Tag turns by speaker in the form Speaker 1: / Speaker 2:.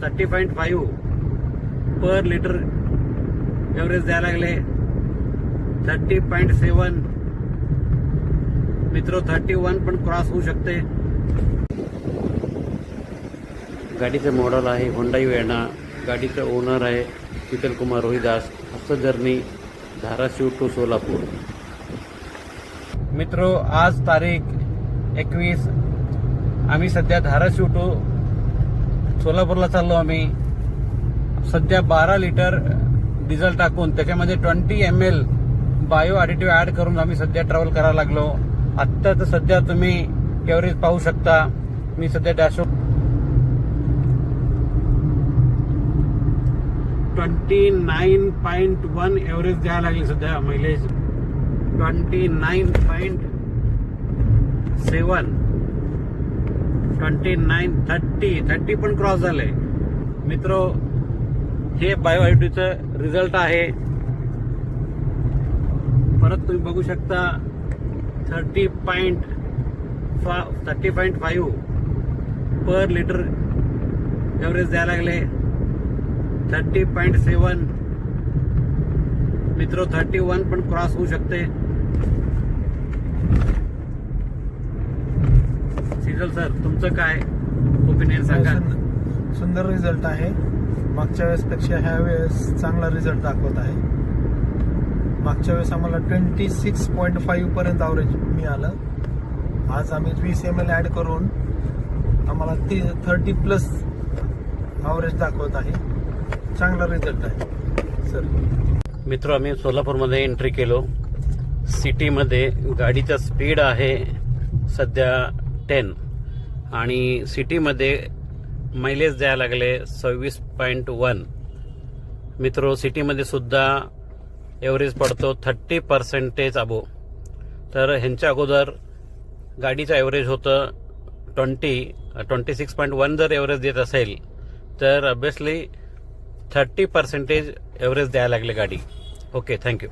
Speaker 1: 30.5 per litre average द्यायला लागले. 30.7 मित्र 31 पण क्रॉस होऊ शकते. गाडीचे मॉडेल आहे होंडाई वेना. गाडीचा ओनर आहे शीतल कुमार रोहिदास. असं जर्नी धाराशिव टू सोलापूर. मित्रो, आज तारीख 21. आम्ही सध्या धाराशिव टू सोलापूरला चाललो. आम्ही सध्या 12 लिटर डिझेल टाकून त्याच्यामध्ये 20 ml बायो ॲडिटिव्ह ॲड करून आम्ही सध्या ट्रॅव्हल करायला लागलो. आत्ता तर सध्या तुम्ही एव्हरेज पाहू शकता. मी सध्या डॅशबोर्ड 29.1 एव्हरेज द्यायला लागली सध्या मायलेज. 29.7 29 30 पण क्रॉस झालंय. मित्रो, हे बायो ॲडिटिव्हचं रिझल्ट आहे. परत तुम्ही बघू शकता 30.5 पर लिटर एव्हरेज द्यायला लागले. 30.7 मित्र 31 पण क्रॉस होऊ शकते. सिजल सर, तुमचं काय ओपिनियन सांगा.
Speaker 2: सुंदर रिझल्ट आहे. मागच्या वेळेसपेक्षा ह्या वेळेस चांगला रिझल्ट दाखवत आहे. मागच्या वेळेस आम्हाला 26.5 पर्यंत ॲव्हरेज मिळालं. आज आम्ही 20 ml ॲड करून आम्हाला 30+ ॲव्हरेज दाखवत आहे. चांगला रिझल्ट आहे सर.
Speaker 1: मित्र, आम्ही सोलापूरमध्ये एंट्री केलो. सिटीमध्ये गाडीचा स्पीड आहे सध्या 10 आणि सिटीमध्ये मायलेज द्यायला लागले 26.1. मित्रो, सिटीमध्ये सुद्धा एव्हरेज पडतो 30% अबो. तर ह्यांच्या अगोदर गाडीचं एव्हरेज होतं 26.1. जर एव्हरेज देत असेल तर ऑब्विसली 30% एव्हरेज द्यायला लागले गाडी. Okay, thank you.